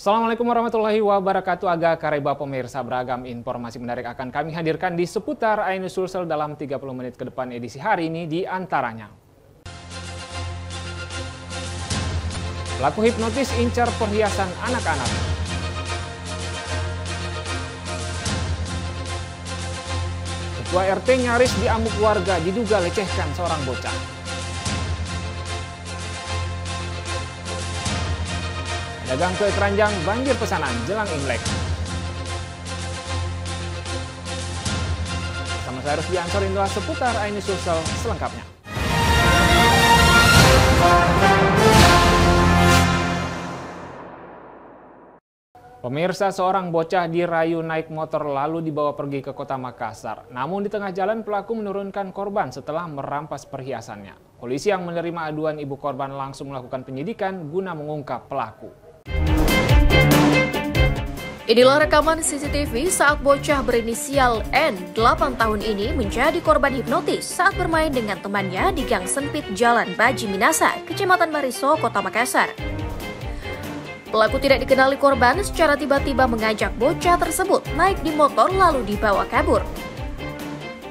Assalamualaikum warahmatullahi wabarakatuh. Aga kareba pemirsa, beragam informasi menarik akan kami hadirkan di seputar Ainus Sulsel dalam 30 menit ke depan edisi hari ini, di antaranya. Pelaku hipnotis incar perhiasan anak-anak. Ketua RT nyaris diamuk warga diduga lecehkan seorang bocah. Dagang kue keranjang banjir pesanan jelang Imlek. Bersama saya Rusdi Ansor, inilah seputar Ainus Sulsel selengkapnya. Pemirsa, seorang bocah dirayu naik motor lalu dibawa pergi ke kota Makassar. Namun di tengah jalan pelaku menurunkan korban setelah merampas perhiasannya. Polisi yang menerima aduan ibu korban langsung melakukan penyidikan guna mengungkap pelaku. Inilah rekaman CCTV saat bocah berinisial N, 8 tahun ini menjadi korban hipnotis saat bermain dengan temannya di gang sempit Jalan Baji Minasa, Kecamatan Mariso, Kota Makassar. Pelaku tidak dikenali korban secara tiba-tiba mengajak bocah tersebut naik di motor lalu dibawa kabur.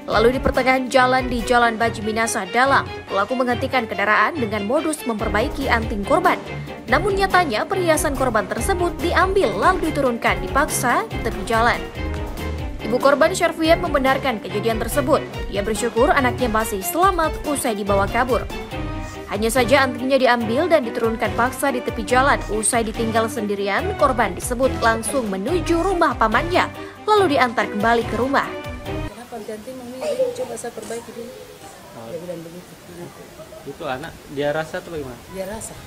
Lalu di pertengahan jalan di Jalan Baji Minasa Dalam, pelaku menghentikan kendaraan dengan modus memperbaiki anting korban. Namun nyatanya perhiasan korban tersebut diambil lalu diturunkan dipaksa di tepi jalan. Ibu korban Syarfian membenarkan kejadian tersebut. Ia bersyukur anaknya masih selamat usai dibawa kabur. Hanya saja antingnya diambil dan diturunkan paksa di tepi jalan. Usai ditinggal sendirian, korban disebut langsung menuju rumah pamannya, lalu diantar kembali ke rumah. Kenapa ganti mami? Coba saya perbaiki dulu. Dia bilang begitu. Itu anak dia rasa atau bagaimana? Dia rasa.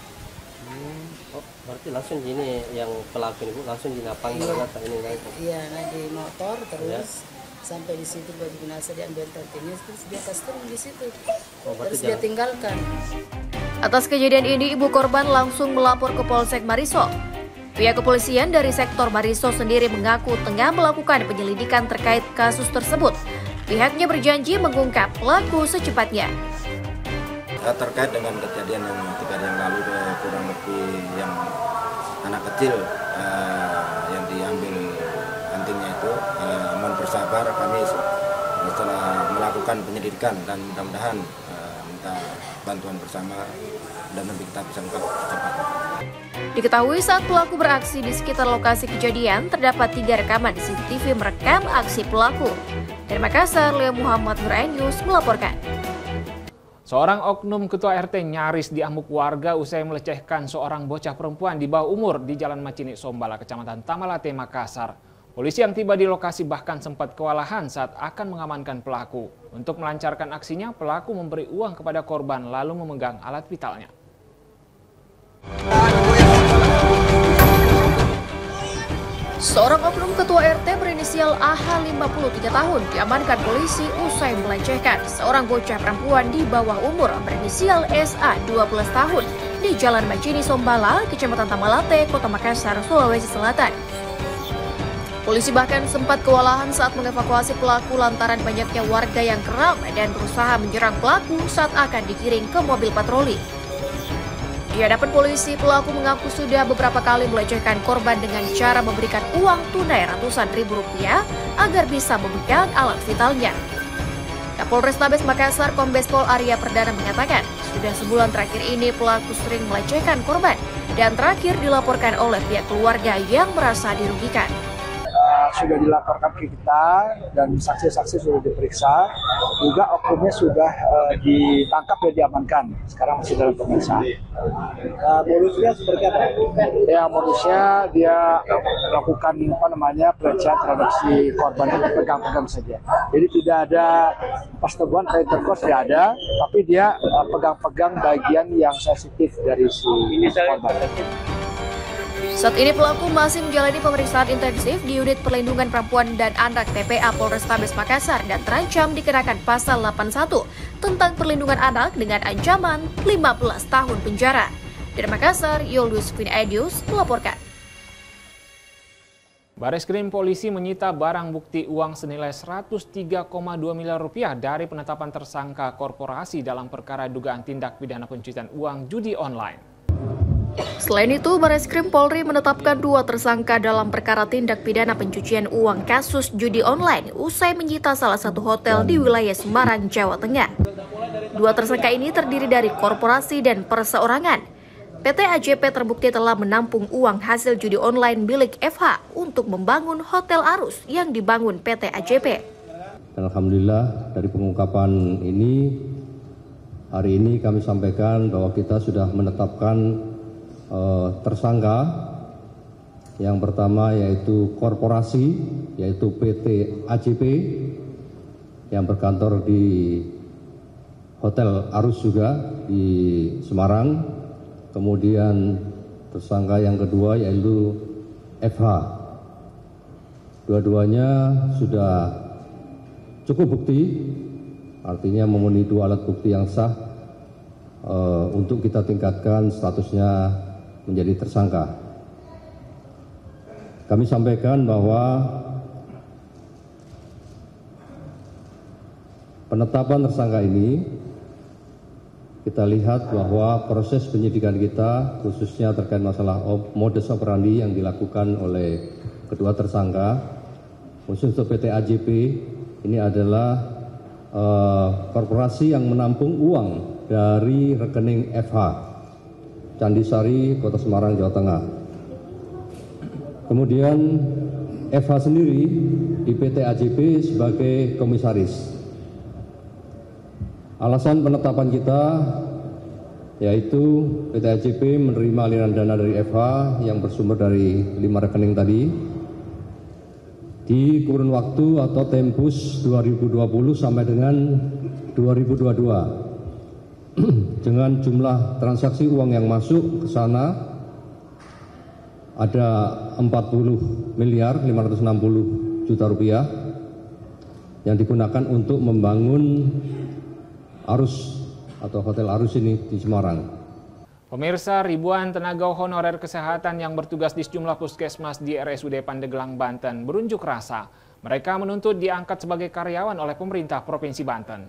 Oh, berarti langsung gini yang pelaku ini langsung dinapang kata ini kan? Iya, naik di motor terus sampai di situ Baji Minasa dia ambil antingnya terus dia kasih di situ. Terus dia tinggalkan. Atas kejadian ini, ibu korban langsung melapor ke Polsek Mariso. Pihak kepolisian dari sektor Mariso sendiri mengaku tengah melakukan penyelidikan terkait kasus tersebut. Pihaknya berjanji mengungkap pelaku secepatnya. Terkait dengan kejadian yang 3 hari yang lalu, kurang lebih yang anak kecil yang diambil antingnya itu, mohon bersabar, kami setelah melakukan penyelidikan dan mudah-mudahan minta bantuan bersama dan nanti kita bisa ungkap secepatnya. Diketahui saat pelaku beraksi di sekitar lokasi kejadian, terdapat 3 rekaman CCTV merekam aksi pelaku. Dari Makassar, Leo Muhammad Nur Ainus melaporkan. Seorang oknum ketua RT nyaris diamuk warga usai melecehkan seorang bocah perempuan di bawah umur di Jalan Macini Sombala, Kecamatan Tamalate, Makassar. Polisi yang tiba di lokasi bahkan sempat kewalahan saat akan mengamankan pelaku. Untuk melancarkan aksinya, pelaku memberi uang kepada korban lalu memegang alat vitalnya. Seorang oknum ketua RT berinisial AH 53 tahun diamankan polisi usai melecehkan seorang bocah perempuan di bawah umur berinisial SA 12 tahun di Jalan Macini Sombala, Kecamatan Tamalate, Kota Makassar, Sulawesi Selatan. Polisi bahkan sempat kewalahan saat mengevakuasi pelaku lantaran banyaknya warga yang geram dan berusaha menyerang pelaku saat akan digiring ke mobil patroli. Di hadapan polisi, pelaku mengaku sudah beberapa kali melecehkan korban dengan cara memberikan uang tunai ratusan ribu rupiah agar bisa memegang alat vitalnya. Kapolrestabes Makassar Kombes Pol Arya Perdana mengatakan, sudah sebulan terakhir ini pelaku sering melecehkan korban dan terakhir dilaporkan oleh pihak keluarga yang merasa dirugikan. Sudah dilaporkan ke kita dan saksi-saksi sudah diperiksa, juga oknumnya sudah ditangkap dan diamankan. Sekarang masih dalam pemeriksaan. Modusnya seperti apa? Ya, modusnya dia melakukan pelecehan terhadap si korban itu pegang-pegang saja. Jadi tidak ada persetubuhan atau intercourse, tidak ada, tapi dia pegang-pegang bagian yang sensitif dari si korban. Saat ini pelaku masih menjalani pemeriksaan intensif di Unit Perlindungan Perempuan dan Anak TPA Polrestabes Makassar dan terancam dikenakan pasal 81 tentang perlindungan anak dengan ancaman 15 tahun penjara. Dari Makassar, Yulius Finedius melaporkan. Bareskrim Polisi menyita barang bukti uang senilai 103,2 miliar rupiah dari penetapan tersangka korporasi dalam perkara dugaan tindak pidana pencucian uang judi online. Selain itu, Barreskrim Polri menetapkan 2 tersangka dalam perkara tindak pidana pencucian uang kasus judi online usai menyita salah satu hotel di wilayah Semarang, Jawa Tengah. 2 tersangka ini terdiri dari korporasi dan perseorangan. PT AJP terbukti telah menampung uang hasil judi online milik FH untuk membangun Hotel Arus yang dibangun PT AJP. Dan alhamdulillah dari pengungkapan ini, hari ini kami sampaikan bahwa kita sudah menetapkan tersangka. Yang pertama yaitu korporasi, yaitu PT AJP yang berkantor di Hotel Arus juga di Semarang. Kemudian tersangka yang kedua yaitu FH. Dua-duanya sudah cukup bukti, artinya memenuhi 2 alat bukti yang sah untuk kita tingkatkan statusnya menjadi tersangka. Kami sampaikan bahwa penetapan tersangka ini kita lihat bahwa proses penyidikan kita khususnya terkait masalah modus operandi yang dilakukan oleh kedua tersangka, khusus untuk PT AJP ini adalah korporasi yang menampung uang dari rekening FH Candisari, Kota Semarang, Jawa Tengah. Kemudian FH sendiri di PT AJP sebagai komisaris. Alasan penetapan kita yaitu PT AJP menerima aliran dana dari FH yang bersumber dari 5 rekening tadi di kurun waktu atau tempus 2020 sampai dengan 2022. Dengan jumlah transaksi uang yang masuk ke sana ada 40 miliar 560 juta rupiah yang digunakan untuk membangun Arus atau Hotel Arus ini di Semarang. Pemirsa, ribuan tenaga honorer kesehatan yang bertugas di sejumlah puskesmas di RSUD Pandeglang, Banten berunjuk rasa. Mereka menuntut diangkat sebagai karyawan oleh pemerintah Provinsi Banten.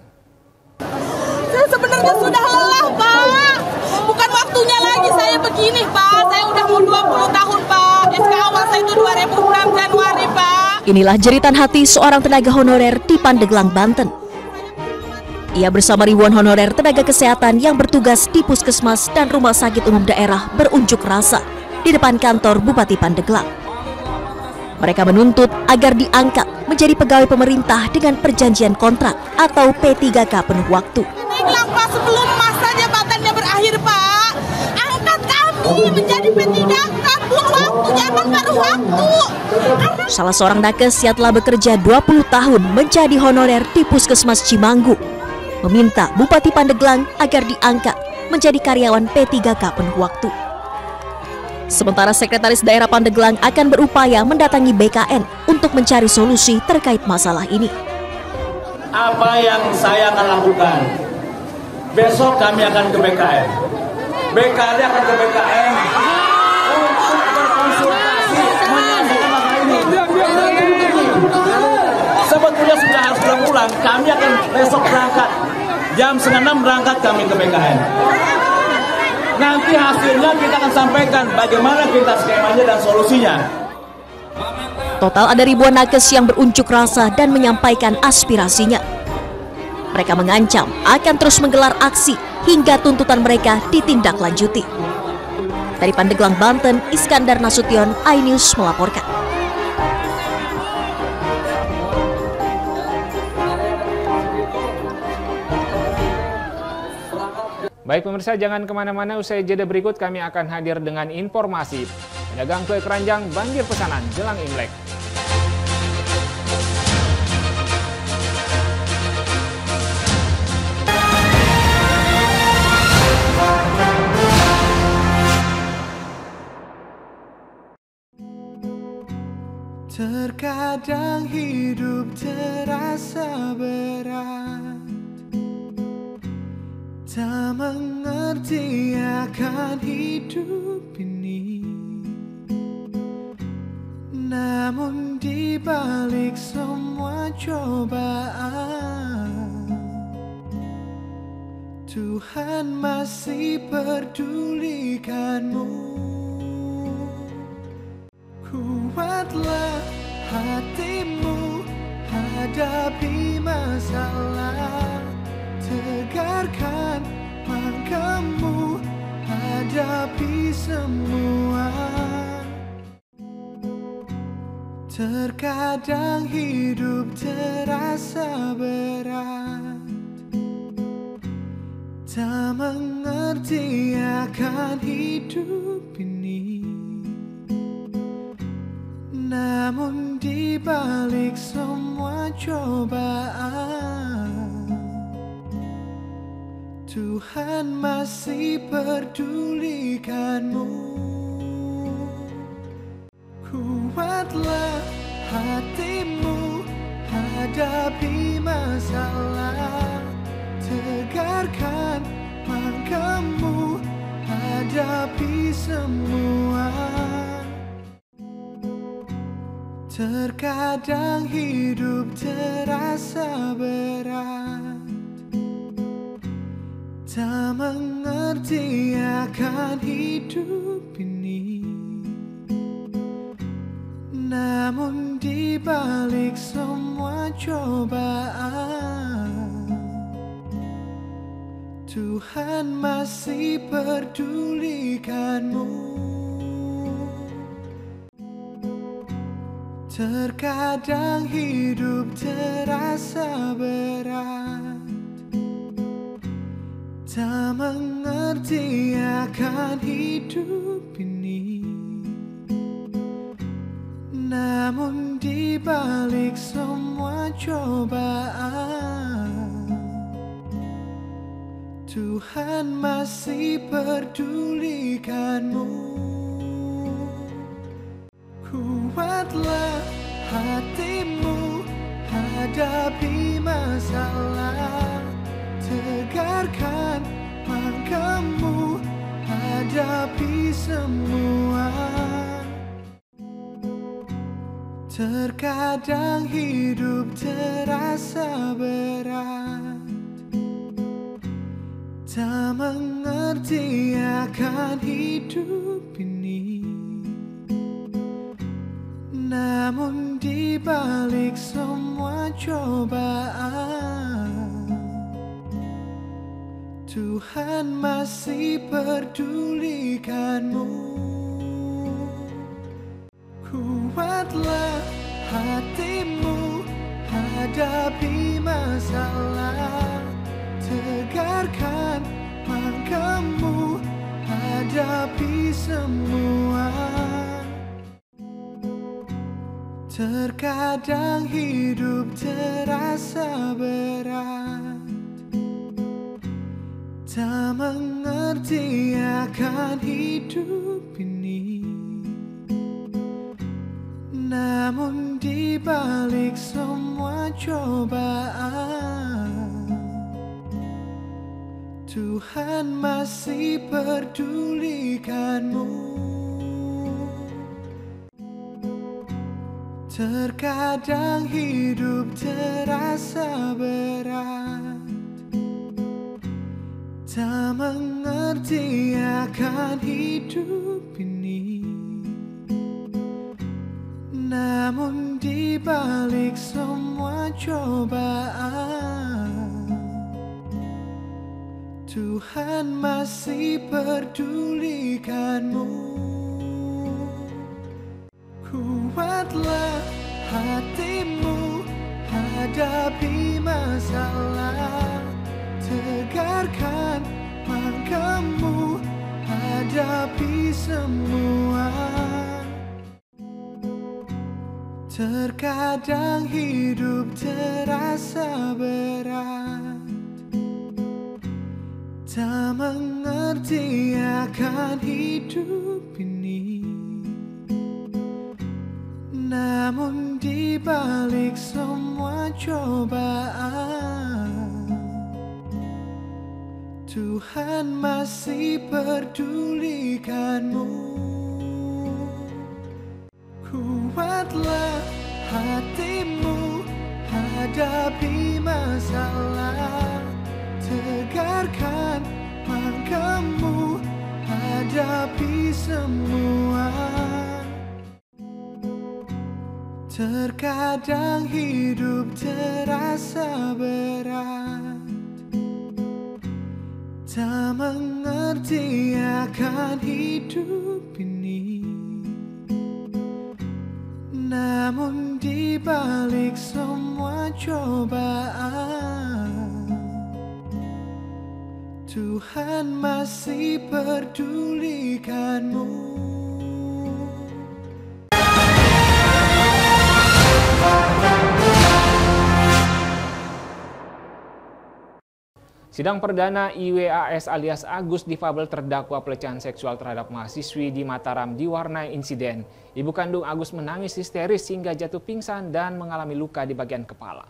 Saya sebenarnya sudah lelah, Pak. Bukan waktunya lagi saya begini, Pak. Saya udah mau 20 tahun, Pak. SK awal saya itu 2006 Januari, Pak. Inilah jeritan hati seorang tenaga honorer di Pandeglang, Banten. Ia bersama ribuan honorer tenaga kesehatan yang bertugas di puskesmas dan rumah sakit umum daerah berunjuk rasa di depan kantor Bupati Pandeglang. Mereka menuntut agar diangkat menjadi pegawai pemerintah dengan perjanjian kontrak atau P3K penuh waktu. Pandeglang, Pak, sebelum masa jabatannya berakhir, Pak. Angkat kami menjadi P3K, buang waktu, jangan paruh waktu. Salah seorang nakes yang telah bekerja 20 tahun menjadi honorer di Puskesmas Cimanggu meminta Bupati Pandeglang agar diangkat menjadi karyawan P3K penuh waktu. Sementara Sekretaris Daerah Pandeglang akan berupaya mendatangi BKN untuk mencari solusi terkait masalah ini. Apa yang saya akan lakukan? Besok kami akan ke BKN. BKN akan ke BKN untuk berkonsultasi menyelesaikan masalah ini. Sebetulnya sudah harus pulang. Kami akan besok berangkat. Jam 5:30 berangkat kami ke BKN. Nanti hasilnya kita akan sampaikan bagaimana kita skemanya dan solusinya. Total ada ribuan nakes yang berunjuk rasa dan menyampaikan aspirasinya. Mereka mengancam akan terus menggelar aksi hingga tuntutan mereka ditindaklanjuti. Dari Pandeglang, Banten, Iskandar Nasution, iNews melaporkan. Baik pemirsa, jangan kemana-mana, usai jeda berikut kami akan hadir dengan informasi. Pedagang kue keranjang banjir pesanan jelang Imlek. Terkadang hidup terasa berat, tak mengerti akan hidup ini. Namun di balik semua cobaan, Tuhan masih pedulikanmu. Kuatlah hatimu hadapi masalah, tegarkan langkahmu hadapi semua. Terkadang hidup terasa berat, tak mengerti akan hidup ini. Namun di balik semua cobaan, Tuhan masih pedulikanmu. Kuatlah hatimu hadapi masalah, tegarkan langkahmu hadapi semua. Terkadang hidup terasa berat, tak mengerti akan hidup ini. Namun di balik semua cobaan, Tuhan masih pedulikanmu. Terkadang hidup terasa berat, tak mengerti akan hidup ini. Namun di balik semua cobaan, Tuhan masih pedulikanmu. Kuatlah hatimu hadapi masalah, tegarkan langkahmu hadapi semua. Terkadang hidup terasa berat, tak mengerti akan hidup ini. Namun di balik semua cobaan, Tuhan masih pedulikanmu. Kuatlah hatimu hadapi masalah, tegarkan langkahmu hadapi semua. Terkadang hidup terasa berat, tak mengerti akan hidup ini. Namun di balik semua cobaan, Tuhan masih pedulikanmu. Terkadang hidup terasa berat, tak mengerti akan hidup ini. Namun di balik semua cobaan, Tuhan masih pedulikanmu. Kuatlah hatimu hadapi masalah, tegarkan langkahmu hadapi semua. Terkadang hidup terasa berat, tak mengerti akan hidup ini. Namun di balik semua cobaan, Tuhan masih pedulikanmu. Kuatlah hatimu hadapi masalah, tegarkan hadapi semua. Terkadang hidup terasa berat, tak mengerti akan hidup ini. Namun di balik semua cobaan, Tuhan masih pedulikanmu. Sidang perdana IWAS alias Agus difabel terdakwa pelecehan seksual terhadap mahasiswi di Mataram diwarnai insiden. Ibu kandung Agus menangis histeris hingga jatuh pingsan dan mengalami luka di bagian kepala.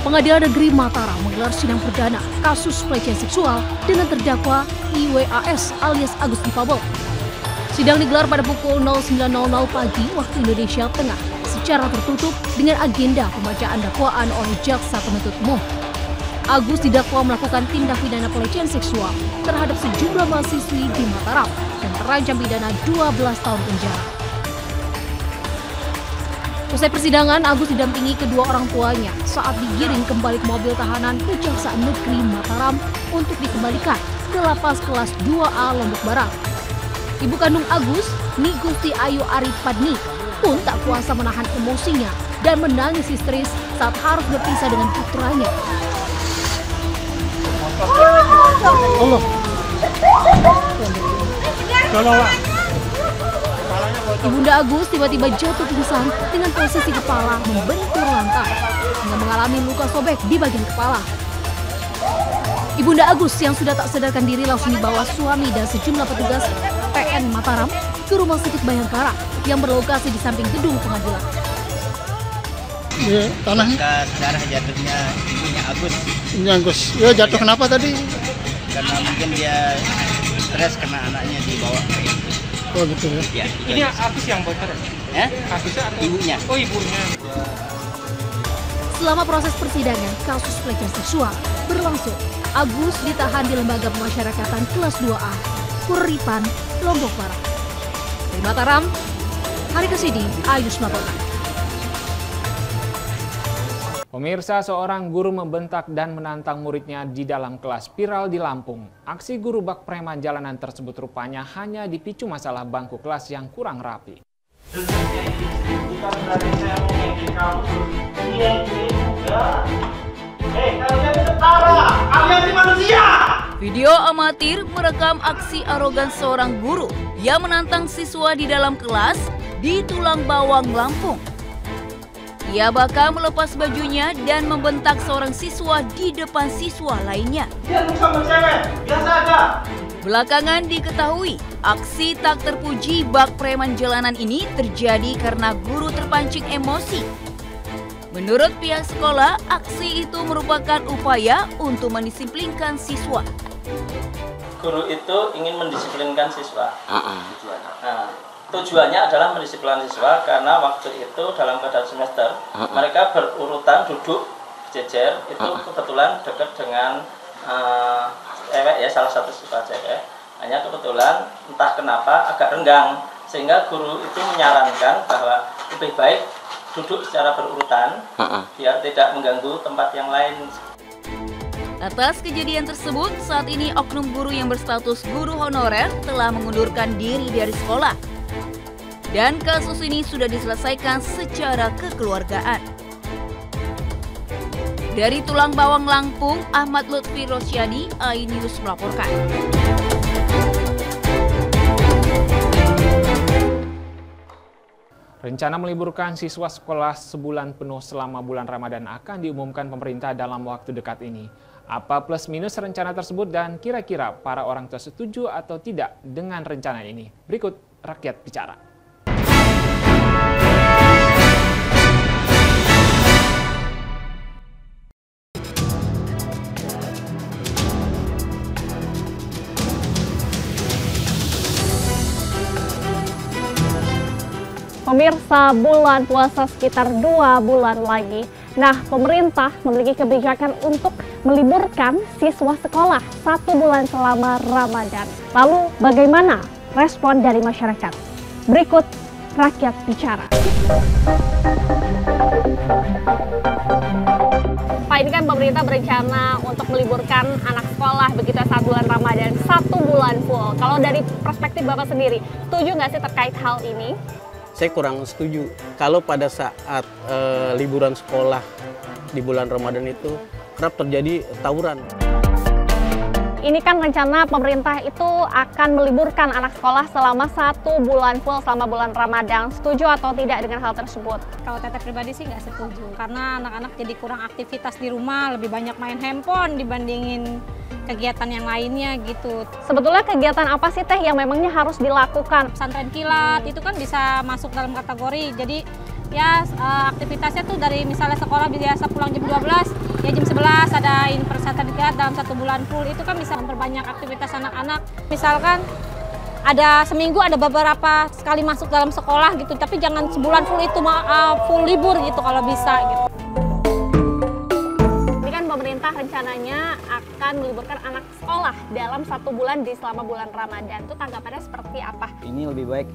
Pengadilan Negeri Mataram menggelar sidang perdana kasus pelecehan seksual dengan terdakwa IWAS alias Agus difabel. Sidang digelar pada pukul 09.00 pagi waktu Indonesia Tengah secara tertutup dengan agenda pembacaan dakwaan oleh jaksa penuntut umum. Agus didakwa melakukan tindak pidana pelecehan seksual terhadap sejumlah mahasiswi di Mataram dan terancam pidana 12 tahun penjara. Usai persidangan, Agus didampingi kedua orang tuanya saat digiring kembali ke mobil tahanan Kejaksaan Negeri Mataram untuk dikembalikan ke lapas kelas 2A Lombok Barat. Ibu kandung Agus, Nigusti Ayu Aripadni, pun tak kuasa menahan emosinya dan menangis histeris saat harus berpisah dengan putranya. Ibunda Agus tiba-tiba jatuh pingsan dengan posisi kepala membentur lantai hingga mengalami luka sobek di bagian kepala. Ibunda Agus yang sudah tak sadarkan diri langsung dibawa suami dan sejumlah petugas PN Mataram ke Rumah Sakit Bayangkara yang berlokasi di samping gedung pengadilan. Ya, tanahnya? Darah jatuhnya ibunya Agus. Ibunya Agus. Ya, jatuh kenapa tadi? Karena mungkin dia stres karena anaknya dibawa. Oh gitu ya. Ini Agus yang bocor ya? Agusnya atau ibunya? Oh ibunya. Selama proses persidangan kasus pelecehan seksual berlangsung, Agus ditahan di Lembaga Pemasyarakatan kelas 2A, Kuripan, Lombok Barat. Dari Mataram, Hari Kesidi, Ayus melaporkan. Pemirsa, seorang guru membentak dan menantang muridnya di dalam kelas viral di Lampung. Aksi guru bak preman jalanan tersebut rupanya hanya dipicu masalah bangku kelas yang kurang rapi. Video amatir merekam aksi arogan seorang guru yang menantang siswa di dalam kelas di Tulang Bawang, Lampung. Ia bahkan melepas bajunya dan membentak seorang siswa di depan siswa lainnya. Belakangan diketahui, aksi tak terpuji bak preman jalanan ini terjadi karena guru terpancing emosi. Menurut pihak sekolah, aksi itu merupakan upaya untuk mendisiplinkan siswa. Guru itu ingin mendisiplinkan siswa. Tujuannya adalah mendisiplinkan siswa karena waktu itu dalam keadaan semester mereka berurutan duduk jejer, itu kebetulan dekat dengan cewek ya, salah satu siswa cewek. Hanya kebetulan entah kenapa agak renggang, sehingga guru itu menyarankan bahwa lebih baik duduk secara berurutan biar tidak mengganggu tempat yang lain. Atas kejadian tersebut, saat ini oknum guru yang berstatus guru honorer telah mengundurkan diri dari sekolah. Dan kasus ini sudah diselesaikan secara kekeluargaan. Dari Tulang Bawang, Lampung, Ahmad Lutfi Rosyadi, iNews melaporkan. Rencana meliburkan siswa sekolah sebulan penuh selama bulan Ramadan akan diumumkan pemerintah dalam waktu dekat ini. Apa plus minus rencana tersebut dan kira-kira para orang tua setuju atau tidak dengan rencana ini? Berikut Rakyat Bicara. Pemirsa, bulan puasa sekitar 2 bulan lagi. Nah, pemerintah memiliki kebijakan untuk meliburkan siswa sekolah 1 bulan selama Ramadan. Lalu bagaimana respon dari masyarakat? Berikut Rakyat Bicara. Pak, ini kan pemerintah berencana untuk meliburkan anak sekolah begitu 1 bulan Ramadan, 1 bulan full. Kalau dari perspektif Bapak sendiri, setuju nggak sih terkait hal ini? Saya kurang setuju. Kalau pada saat liburan sekolah di bulan Ramadan itu kerap terjadi tawuran. Ini kan rencana pemerintah itu akan meliburkan anak sekolah selama 1 bulan full selama bulan Ramadan. Setuju atau tidak dengan hal tersebut? Kalau Teteh pribadi sih nggak setuju. Karena anak-anak jadi kurang aktivitas di rumah, lebih banyak main handphone dibandingin kegiatan yang lainnya gitu. Sebetulnya kegiatan apa sih Teh yang memangnya harus dilakukan? Pesantren kilat itu kan bisa masuk dalam kategori. Jadi ya aktivitasnya tuh dari misalnya sekolah biasa pulang jam 12, ya jam 11 adain pesantren kilat dalam 1 bulan full. Itu kan bisa memperbanyak aktivitas anak-anak. Misalkan ada seminggu ada beberapa sekali masuk dalam sekolah gitu, tapi jangan sebulan full itu full libur gitu kalau bisa gitu. Pemerintah rencananya akan meliburkan anak sekolah dalam 1 bulan selama bulan Ramadan. Itu tanggapannya seperti apa? Ini lebih baik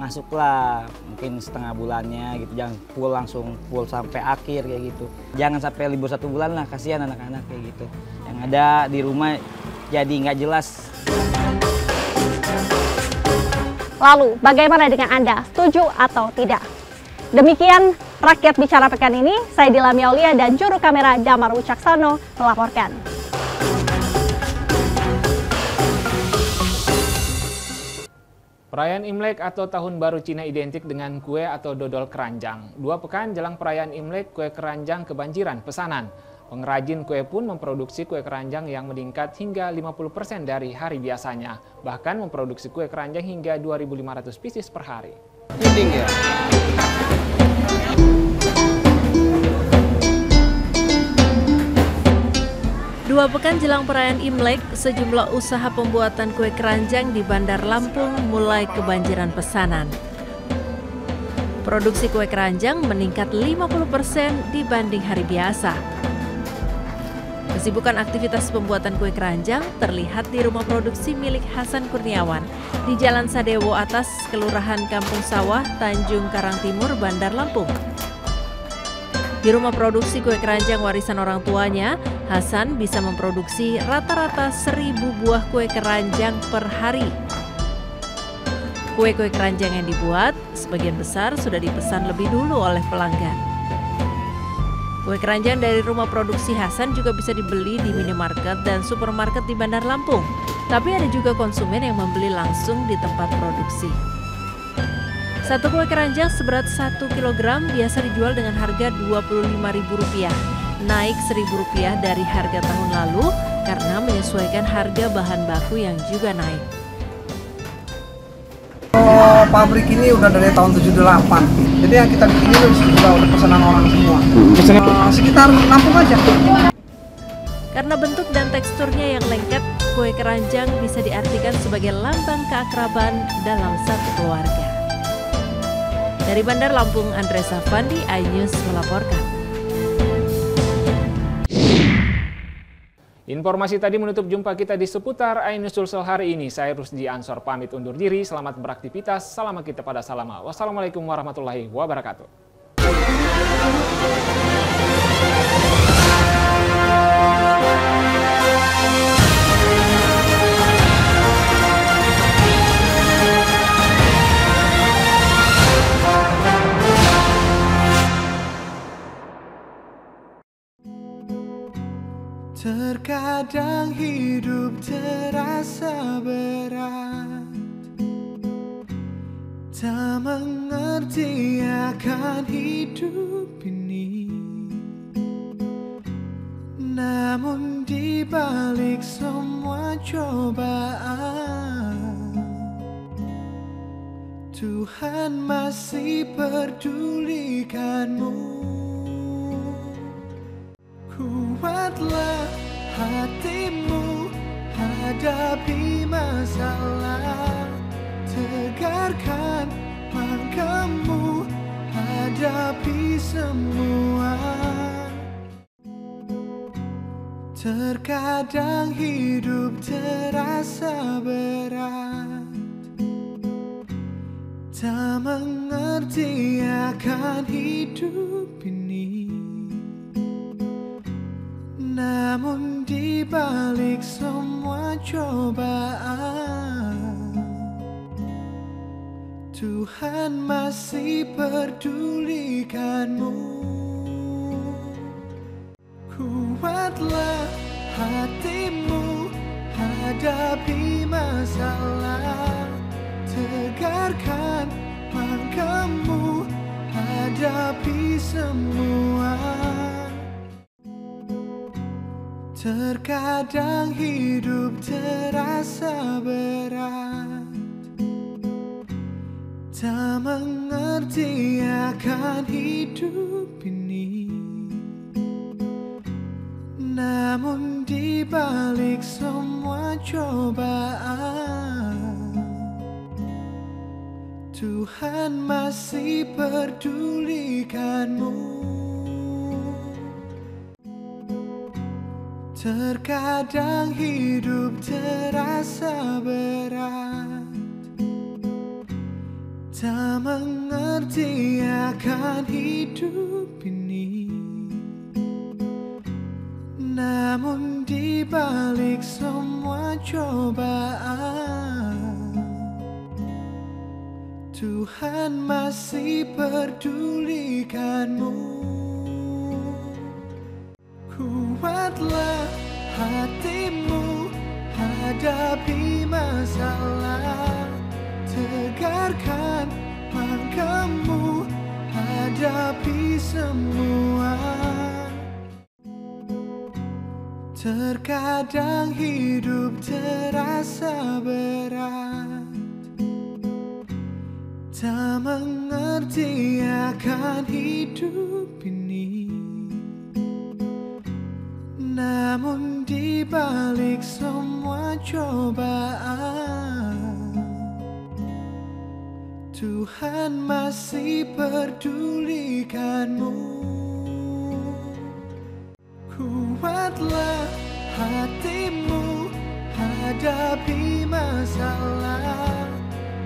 masuklah mungkin setengah bulannya gitu, jangan langsung full sampai akhir kayak gitu. Jangan sampai libur 1 bulan lah, kasihan anak-anak kayak gitu. Yang ada di rumah jadi nggak jelas. Lalu bagaimana dengan Anda? Setuju atau tidak? Demikian Rakyat Bicara pekan ini, saya Dila Miaulia dan juru kamera Damar Wicaksono melaporkan. Perayaan Imlek atau Tahun Baru Cina identik dengan kue atau dodol keranjang. 2 pekan jelang perayaan Imlek, kue keranjang kebanjiran pesanan. Pengrajin kue pun memproduksi kue keranjang yang meningkat hingga 50% dari hari biasanya. Bahkan memproduksi kue keranjang hingga 2.500 pieces per hari. Puding ya? Dua pekan jelang perayaan Imlek, sejumlah usaha pembuatan kue keranjang di Bandar Lampung mulai kebanjiran pesanan. Produksi kue keranjang meningkat 50% dibanding hari biasa. Kesibukan aktivitas pembuatan kue keranjang terlihat di rumah produksi milik Hasan Kurniawan di Jalan Sadewo Atas, Kelurahan Kampung Sawah, Tanjung Karang Timur, Bandar Lampung. Di rumah produksi kue keranjang warisan orang tuanya, Hasan bisa memproduksi rata-rata 1.000 buah kue keranjang per hari. Kue-kue keranjang yang dibuat, sebagian besar sudah dipesan lebih dulu oleh pelanggan. Kue keranjang dari rumah produksi Hasan juga bisa dibeli di minimarket dan supermarket di Bandar Lampung. Tapi ada juga konsumen yang membeli langsung di tempat produksi. Satu kue keranjang seberat 1 kg biasa dijual dengan harga Rp25.000, naik Rp1.000 dari harga tahun lalu karena menyesuaikan harga bahan baku yang juga naik. Pabrik ini udah dari tahun 78, jadi yang kita bikin ini udah pesanan orang semua. Sekitar Lampung aja. Karena bentuk dan teksturnya yang lengket, kue keranjang bisa diartikan sebagai lambang keakraban dalam satu keluarga. Dari Bandar Lampung, Andres Safandi, iNews melaporkan. Informasi tadi menutup jumpa kita di seputar iNews Sulsel hari ini. Saya Rusdi Ansor pamit undur diri. Selamat beraktivitas. Salam kita pada salama. Wassalamualaikum warahmatullahi wabarakatuh. Terkadang hidup terasa berat, tak mengerti akan hidup ini. Namun di balik semua cobaan, Tuhan masih pedulikanmu. Kuatlah hatimu hadapi masalah, tegarkan langkahmu hadapi semua. Terkadang hidup terasa berat, tak mengerti akan hidup ini. Namun di balik semua cobaan, Tuhan masih pedulikanmu. Kuatlah hatimu hadapi masalah, tegarkan langkahmu hadapi semua. Terkadang hidup terasa berat, tak mengerti akan hidup ini. Namun di balik semua cobaan, Tuhan masih pedulikanmu. Terkadang hidup terasa berat, tak mengerti akan hidup ini. Namun di balik semua cobaan, Tuhan masih pedulikanmu. Kuatlah hatimu hadapi masalah, tegarkan langkahmu hadapi semua. Terkadang hidup terasa berat, tak mengerti akan hidup ini. Namun di balik semua cobaan, Tuhan masih pedulikanmu. Kuatlah hatimu hadapi masalah,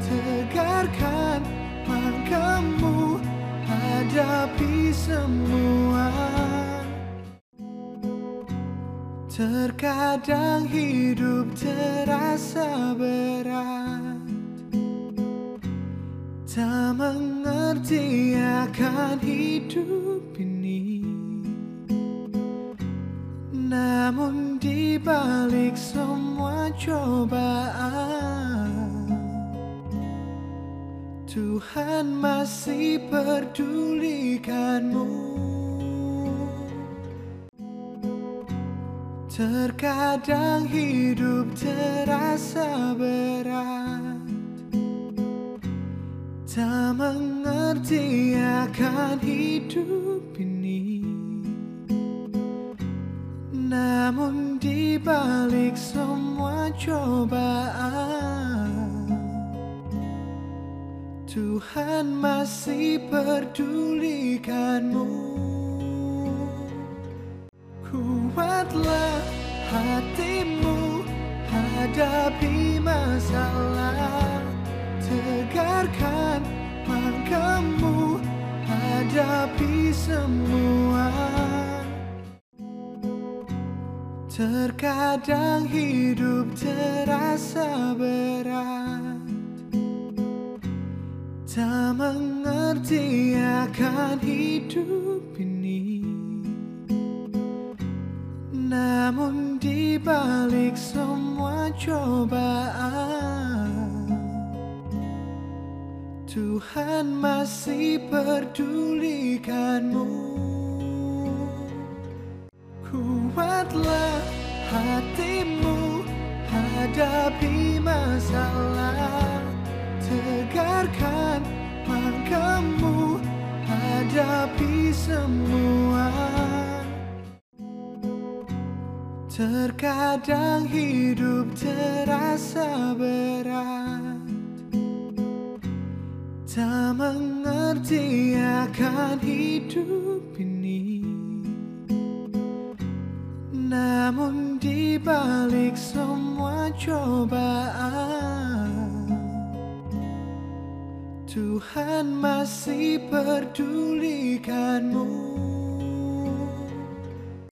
tegarkan langkahmu hadapi semua. Terkadang hidup terasa berat, tak mengerti akan hidup ini. Namun di balik semua cobaan, Tuhan masih pedulikanmu. Terkadang hidup terasa berat, tak mengerti akan hidup ini. Namun di balik semua cobaan, Tuhan masih pedulikanmu. Kuatlah hatimu hadapi masalah, tegarkan langkahmu hadapi semua. Terkadang hidup terasa berat, tak mengerti akan hidup ini. Namun di balik semua cobaan, Tuhan masih pedulikanmu. Kuatlah hatimu hadapi masalah, tegarkan langkahmu hadapi semua. Terkadang hidup terasa berat, tak mengerti akan hidup ini. Namun di balik semua cobaan, Tuhan masih pedulikanmu.